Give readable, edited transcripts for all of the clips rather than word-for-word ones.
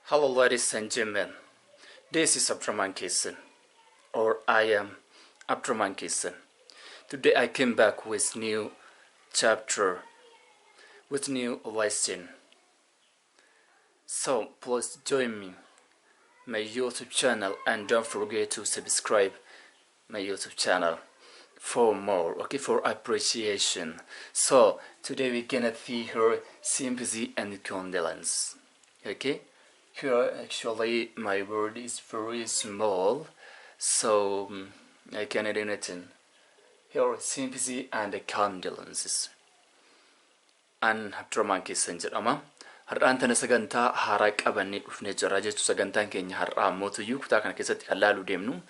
Hello ladies and gentlemen, this is Abdurrahman Kisan, or I am Abdurrahman Kisan. Today I came back with new chapter, with new lesson. So please join me, my YouTube channel, and don't forget to subscribe my YouTube channel for more, okay, for appreciation. So today we're gonna see her sympathy and condolence, okay. Here actually my word is very small, so I cannot do anything. Here sympathy and condolences. An Abdurrahman Kisan jedhama. Har'aan tana sagantaa haaraa qabannee dhufnee jirra jechuudha. Sagantaan keenya har'aa mootuyyuu kutaa kana keessatti kan laaluu deemnu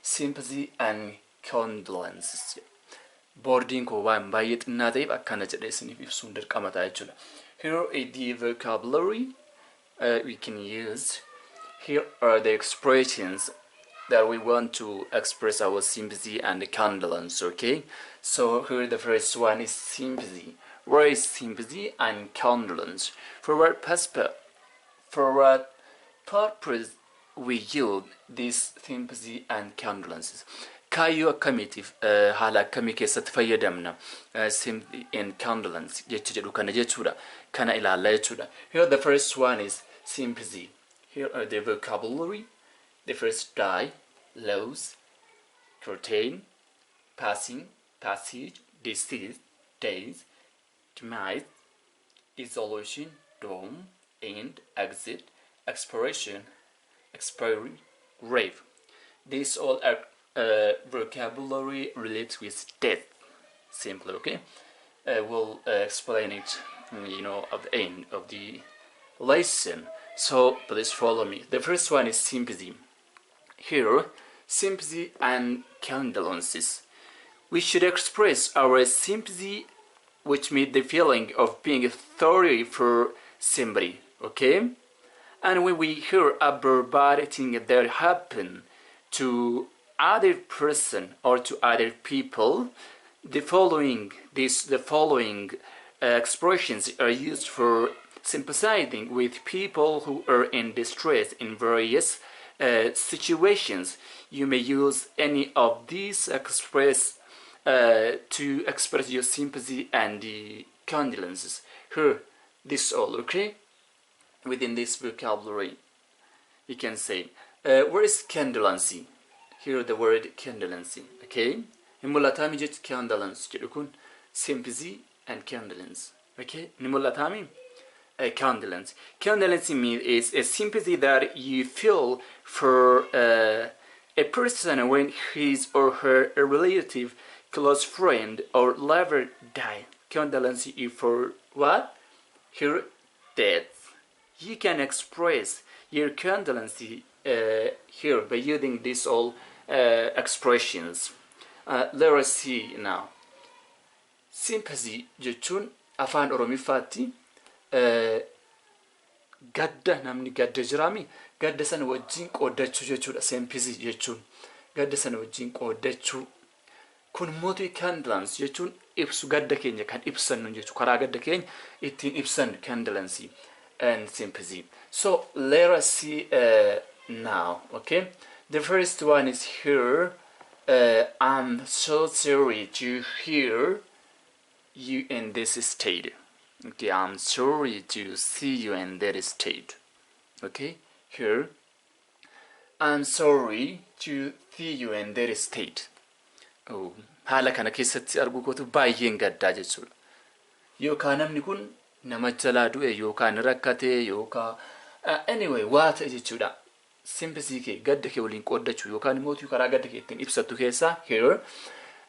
sympathy and condolences. Boordiin koo waan baay'ee xinnaa ta'eef akkana jedhee isiniif ibsuun dirqama ta'a jechuudha. Here is the vocabulary we can use. Here are the expressions that we want to express our sympathy and condolence, okay? So here the first one is sympathy. Where is sympathy and condolence? For what purpose we use this sympathy and condolences? Kaayyoo akkamiitiif haala akkamii keessatti fayyadamna sympathy and condolence jedhu kana jechuudha, kana ilaalla jechuudha. Here the first one is sympathy. Here are the vocabulary. The first: die, lose, curtain, passing, passage, decease, days, demise, dissolution, doom, end, exit, expiration, expiry, grave. These all are vocabulary related with death. Simply, okay. We'll explain it, at the end of the lesson. So please follow me. The first one is sympathy. Here, sympathy and condolences. We should express our sympathy, which means the feeling of being sorry for somebody, okay? And when we hear about bad thing that happen to other person or to other people, the following expressions are used for sympathizing with people who are in distress in various situations. You may use any of these to express your sympathy and the condolences. Here, this all, okay? Within this vocabulary, you can say, where is condolence? Here the word condolence, okay? Nimulatami jet condolence jedhukun sympathy and condolence, okay? Nimulatami condolence. Condolence means is a sympathy that you feel for a person when his or her a relative, close friend, or lover died. Condolence is for what? Here, death. You can express your condolence here by using these all expressions. Let us see now. Sympathy jechuun afaan Oromiffaatti gadda namni gadda jiraami, gadda sana wajjin qooddachuu jechuudha. Sympathy jechuun gadda sana wajjin qooddachuu. Kun mootii condolence jechuun ibsu gadda keenya kan ibsannu jechuudha. Karaa gadda keenya ittiin ibsan condolence and sympathy. So let us see now, okay? The first one is here. I'm so sorry to hear you in this state. Okay, I'm sorry to see you in that state. Okay, here. I'm sorry to see you in that state. Oh, haala kana keessatti arguu kootu baay'een gaddaa jechuudha. Yookaan namni kun nama jalaa du'e yookaan rakkate yookaan anyway waa ta'e jechuudha. Sympathy kee gadda kee waliin qooddachuu yookaan immoo karaa gadda kee ittiin ibsattu keessaa here.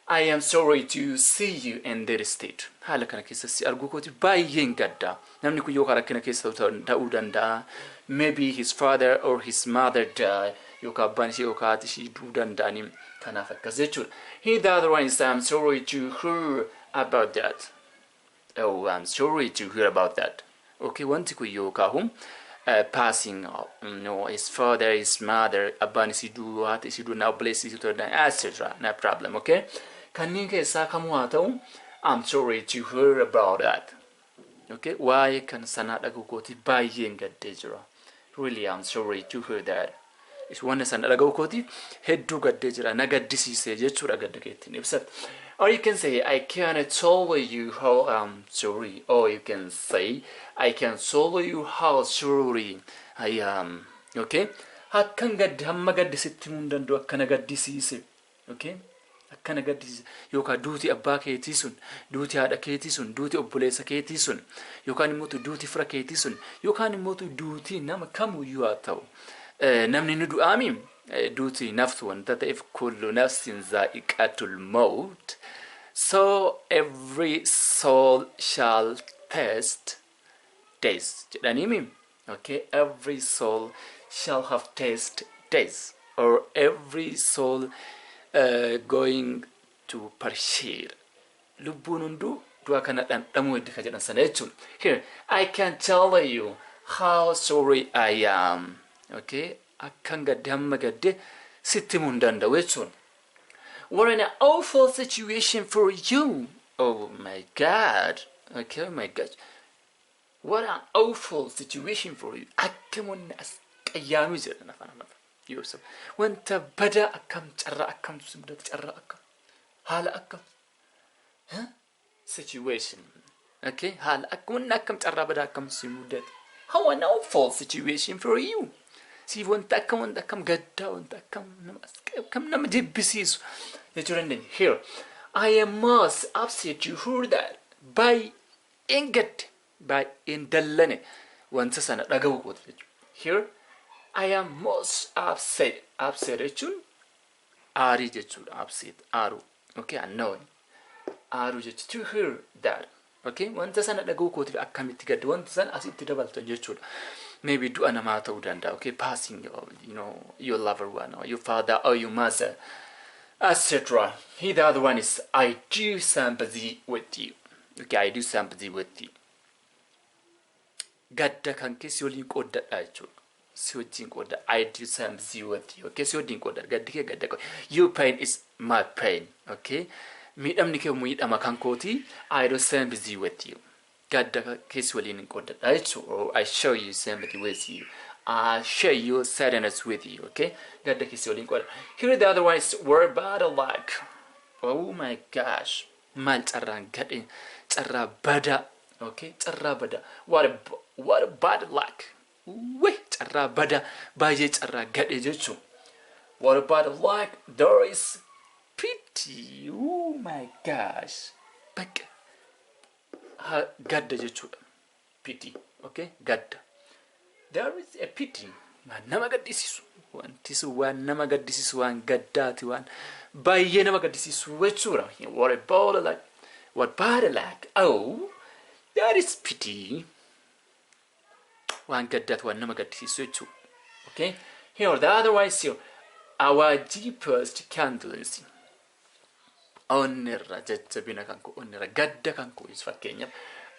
I am sorry to see you in that state. Haala kana keessatti arguu kooti baay'een gaddaa. Namni kun yookaan rakkina keessa ta'uu danda'a. Maybe his father or his mother died. Yookaan abbaan ishee yookaan haati ishee du'uu danda'anii kanaaf akkas jechuudha. Here the other one is I'm sorry to hear about that. Oh, I'm sorry to hear about that. Okay, wanti kun yookaan passing of his father, his mother, abbaan ishee du'uu, haati ishee du'uu, now bless you to the etc. No problem, okay? Kanneen keessaa kamuu haa ta'u, I'm sorry to hear about that. Okay, waa'ee kan sanaa dhaguu kooti baay'een gaddee jira. really I'm sorry to hear that. Is one san dhaga'u kooti hedduu gaddee jira na gaddisiise jechuudha gadda keettiin ibsat. Or you can say I can't tell you how I'm sorry. Or you can say I can tell you how sorry I am. Okay? Akkan gaddi hamma gaddisitti mun danda'u akkana gaddisiise. Okay? Akkana gaddisiise yookaan duuti abbaa keetii sun, duuti haadha keetii sun, duuti obboleessa keetii sun, yookaan immoo duuti fira keetii sun, yookaan immoo duuti nama kamuyyuu haa ta'u. Namni nu du'aami duuti naftu wanta ta'eef kullu nafsin zaa'iqatul maut. So every soul shall taste death. Jedhaniimi. Okay, every soul shall have taste death, or every soul going to perish. Lubbuun hunduu du'a kana dhandhamuu edda ka jedhan sana jechuun. Here, I can tell you how sorry I am. Okay, akkan gadde hamma gadde sitti mun danda'u jechuun. What an awful situation for you. Oh my God. Okay, oh my God. What an awful situation for you. Akkamun as qayyaami jedhan afaan amata. Yoosaf. Wanta bada akkam carra akkam sumdat carra akkam. Haala akkam. Huh? Situation. Okay, haala akkam carra bada akkam sumdat. How an awful situation for you. See wanta akkam gadda wanta akkam nama jibbisiisu. Here, I am most upset you heard that by inget by indallane wanta sana dhagahu kooti. Here, I am most upset. Upset jechuun aarii jechuudha. Upset aaru. Okay, annoying. Aaru jechuudha. To hear that. Okay, wanta sana dhagahu kooti akkamitti gadda wanta sana asitti dabaltan jechuudha. Maybe du'a namaa ta'uu danda'a. Okay, passing your lover one or your father or your mother, etc. Here the other one is I do sympathy with you. Okay, I do sympathy with you. Gadda kan keessa waliin qooddadha jechuudha. Si wajjin qoodda. I do sympathy with you. Okay, si wajjin qoodda. Gaddi kee gadda koo. Your pain is my pain. Okay, miidhamni kee miidhama kan kooti. I do sympathy with you. Gadda keessa waliin qooddadha jechuudha. Or I show you sympathy with you. I share your sadness with you. Okay, gadda keessa waliin qoodda. Here the other one is what bad luck. Oh my gosh. Mal carraan gadhe carraa bada. Okay, carraa bada. What a bad luck. Wait, carraa bada. Baay'ee carraa gadhe jechuudha. What a bad luck. There is pity. Oh my gosh. Bakka. Gadda jechuudha. Pity. Okay, gadda. There is a pity. Nama gaddisiisu. Wanti sun waan nama gaddisiisu waan gaddaati waan baay'ee nama gaddisiisu jechuudha. What a bad luck. What bad luck. Oh, there is pity. Waan gaddaati waan nama gaddisiisu jechuudha. Okay. Here the other one is here. Our deepest condolence. Onnirra jajjabina kan koo onnirra gadda kan koo is fakkeenyaaf.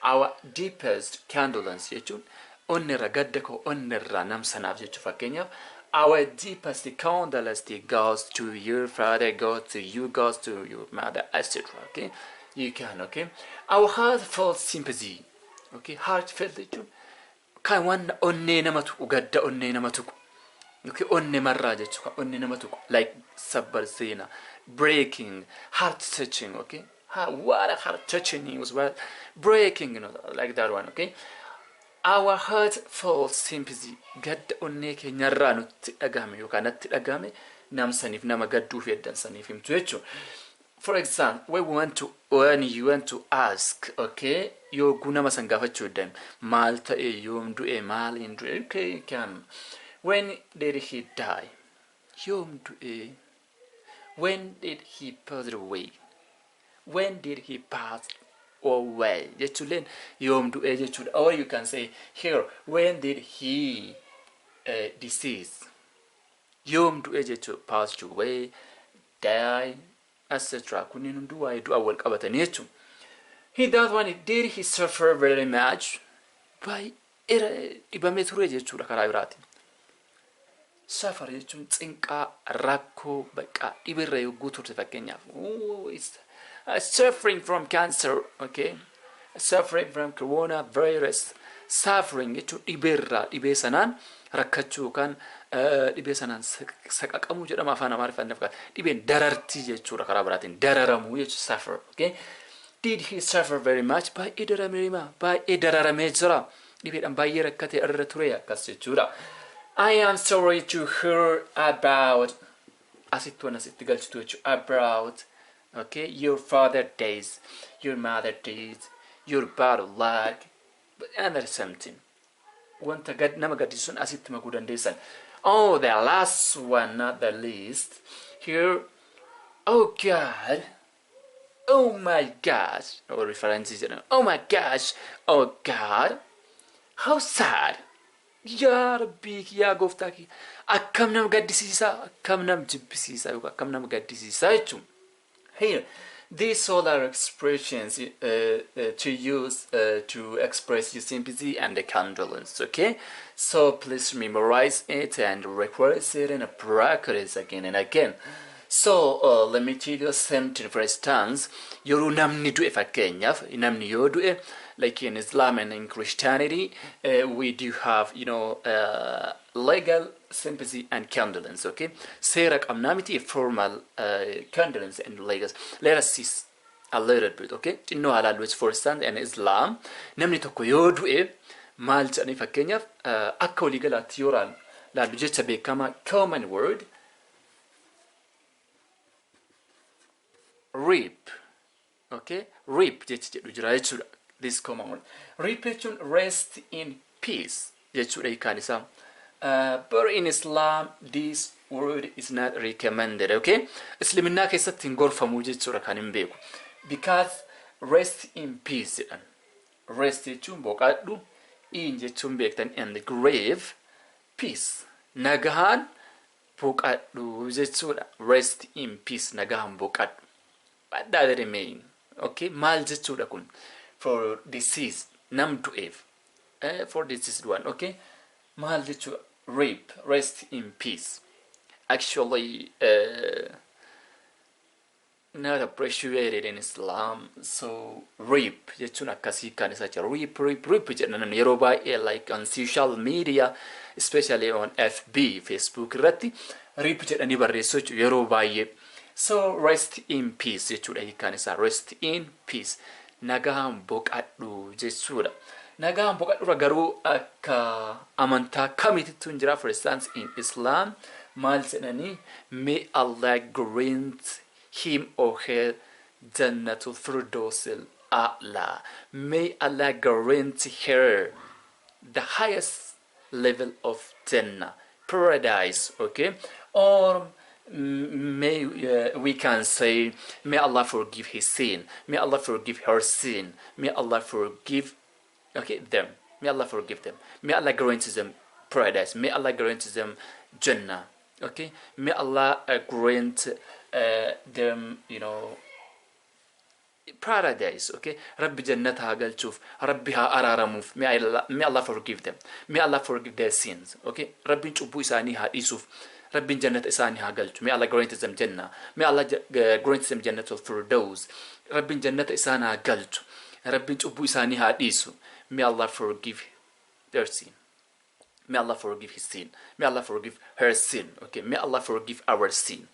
Our deepest condolence jechuun onnirra gadda koo onnirra namsanaaf jechuudha fakkeenyaaf. Our deepest condolence goes to your father, goes to you, goes to your mother, etc. Okay, you can. Okay, our heartfelt sympathy. Okay, heartfelt jechuun kan waan onnee nama tuqu gadda onnee nama tuqu. Okay, onne marraa jechuudha onne nama tuqu like sabbar seena, breaking, heart touching. Okay, what a heart touching news, well, breaking, like that one. Okay, our heartfelt sympathy gadda onne keenyarraa nutti dhagahame yookaan natti dhagahame namsaniif nama gadduuf eddan saniif himtu jechuudha. For example, when you want to ask, okay, yoo gunama san gaafachuu eddan maal ta'e yoom du'e maal hin du'e. Okay, can. When did he die? Yoom du'e. When did he pass away? When did he pass away? Jechuun yoom du'e jechuudha. Or you can say here, when did he decease? Yoom du'e jechuudha. Passed away, die, etc. Kunniin hunduu waa'ee du'a wal qabatanii jechuudha. He that one, did he suffer very much? Baay'ee dhibamee ture jechuudha karaa biraatiin. Suffer jechuun tsinqaa rakkoo bakka dhibirra yogguu turte fakkeenyaaf. Is suffering from cancer. Okay, suffering from coronavirus. Suffering jechuun dhibeerraa dhibee sanaan rakkachuu yookaan dhibee sanaan saqaqamuu jedhama afaan Amaariffaan nafqa dhibeen darartii jechuudha karaa biraatiin dararamuu jechuudha suffer. Okay, did he suffer very much? Baay'ee dararamee jira dhibeedhaan baay'ee rakkatee irra ture akkas jechuudha. I am sorry to hear about asitti galchitu jechuudha about okay your father days, your mother days, your bad luck. But another something. Wanta nama gaddisuun asitti makuu dandeessan. Oh, the last one, not the least. Here, oh God, oh my gosh, or references, oh my gosh, oh God, how sad. Yaa Rabbii yaa Gooftaa kee akkam nama gaddisiisaa akkam nama jibbisiisaa yookaan akkam nama gaddisiisaa jechuun. Here, these all are expressions to use to express your sympathy and the condolence, okay? So please memorize it and request it and practice again and again. So let me tell you something for instance. Yeroo namni du'e fakkeenyaaf namni yoo du'e like in Islam and in Christianity we do have legal sympathy and condolence, okay? Seera qabnaa miti formal condolence and legal. Let us see a little bit, okay? Xinnoo halal which for instance in Islam namni tokko yoo du'e maal jedhanii fakkeenyaaf akka walii galaatti yoo laallu jecha beekama common word reap, okay? Reap jechi jedhu jira jechuudha. This common word. Reap jechuun rest in peace jechuudha hiikaan isaa. But in Islam this word is not recommended, okay? Islaminaa keessatti hin gorfamu jechuudha kan hin beeku. Because rest in peace jedhan. Rest jechuun boqadhu, in jechuun beektan and the grave peace. Nagahaan boqadhu jechuudha. Rest in peace nagahaan boqadhu. But that remain, okay? Maal jechuudha kun for disease nam du'eef for diseased one, okay? Maal jechuudha reap, rest in peace. Actually not appreciated in Islam. So reap jechuun akkasii kan isa jira. Reap jedhan yeroo baay'ee like on social media especially on FB Facebook irratti reap jedhanii barreessu yeroo baay'ee. So rest in peace jechuudha hiikaan isaa rest in peace nagahaan boqadhu jechuudha. Nagahaan boqadhu garuu akka amantaa kamitittu hin jira. For instance in Islam maal jedhanii may Allah grant him or her Jannatul Firdausil A'la. May Allah grant her the highest level of Jannah, paradise, okay? Or may we can say may Allah forgive his sin, may Allah forgive her sin, may Allah forgive them, may Allah forgive them, may Allah grant them paradise, may Allah grant them Jannah, okay? May Allah grant them paradise, okay? Rabbi jannata haa galchuuf, Rabbi haa araaramuuf, may Allah forgive them, may Allah forgive their sins, okay? Rabbiin cubbuu isaanii haa dhiisuuf, Rabbiin jannata isaanii haa galchu. May Allah grant them Jannah. May Allah grant them Jannatul Firdaus. Rabbiin jannata isaan haa galchu. Rabbiin cubbuu isaanii haa dhiisu. May Allah forgive their sin. May Allah forgive his sin. May Allah forgive her sin. Okay, may Allah forgive our sin.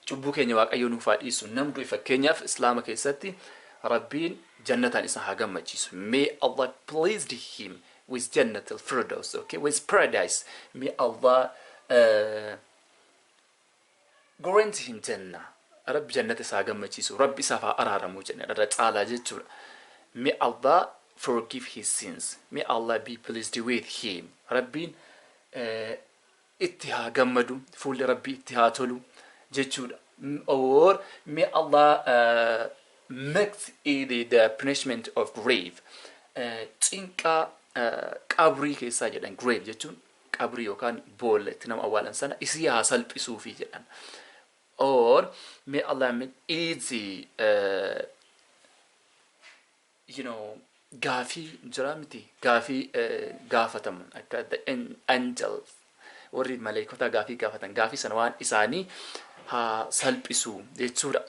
Cubbuu keenya Waaqayyo nuuf haa dhiisu. Namni du'e fakkeenyaaf Islaama keessatti Rabbiin jannataan isa haa gammachiisu. May Allah pleased him with Jannatul Firdaus, okay? With paradise. May Allah grant him Jannah. Rabbi jannata isaa gammachiisu. Rabbi isaaf haa araaramu jedhanii caalaa jechuudha. May Allah forgive his sins. May Allah be pleased with him. Rabbiin itti haa gammadu. Fuulli Rabbi itti haa tolu jechuudha. Or may Allah make it the punishment of grave. Cinqa qabrii keessaa jedhan grave jechuun qabrii yookaan boolla itti nama awwaalan sana isii haa salphisuufi jedhan. Or may Allah make easy gaafii jira miti gaafii gaafatamu akka the angels warri maleekota gaafii gaafatan gaafii sana waan isaanii haa salphisu jechuudha.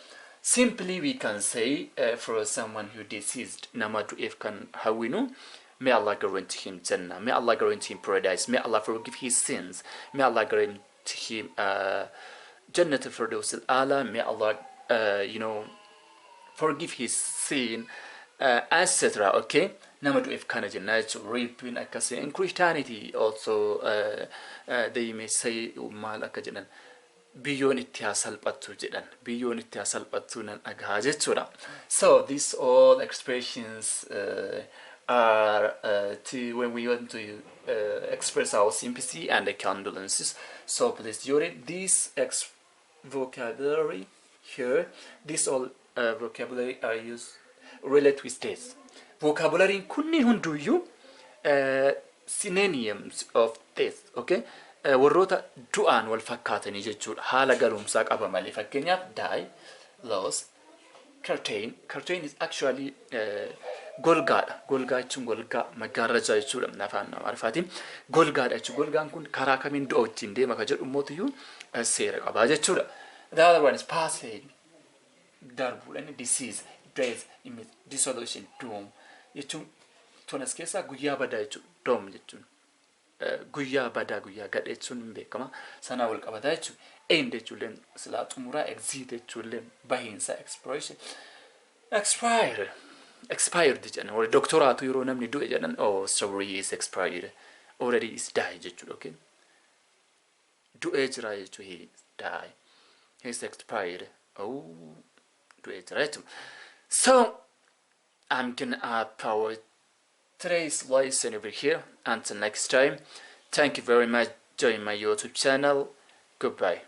Simply we can say for someone who deceased, nama du'eef kan hawwinu, may Allah grant him Jannah, may Allah grant him paradise, may Allah forgive his sins, may Allah grant him Jannat al-Firdaus al-Ala, may Allah, forgive his sin, etc. Okay? Nama du'eef kana jenna jechuudha. Reaping akkasii. In Christianity also they may say maal akka jedhan biyyoon itti haa salphattu jedhan. Biyyoon itti haa salphattu nan dhagaa jechuudha. So these all expressions are when we want to express our sympathy and the condolences. So please during this vocabulary here, this all vocabulary are used relate with this. Vocabulary kunni hunduyyuu synonyms of this, okay? Warroota du'aan wal fakkaatanii jechuudha. Haala galumsaa qaba malee. Fakkeenyaaf die, loss, curtain. Curtain is actually golgaadha. Golgaa jechuun golgaa maggaarrajaa jechuudha. Afaan Amaarifaatiin golgaadha jechuudha. Golgaan kun karaa kamiin du'a wajjin deema ka jedhu mootiyyuu seera qabaa jechuudha. The other one is passing, darbuudhaan disease, death, dissolution, doom. Jechuun tonas keessaa guyyaa badaa jechuudha. Doom jechuun guyyaa badaa guyyaa gadhee jechuun hin beekama. Sanaa wal qabataa jechuudha. End jechuulleen silaa xumuraa exit jechuulleen bahiinsa expiration. Expired jedhan. Warri doktoraatu yeroo namni du'e jedhan oh sorry is expired. Already is die jechuudha. Okay? Du'ee jira jechuudha. He die. He is expired. Oh du'ee jira jechuudha. So I'm gonna upload today's lesson over here. Until next time, thank you very much. Join my YouTube channel. Goodbye.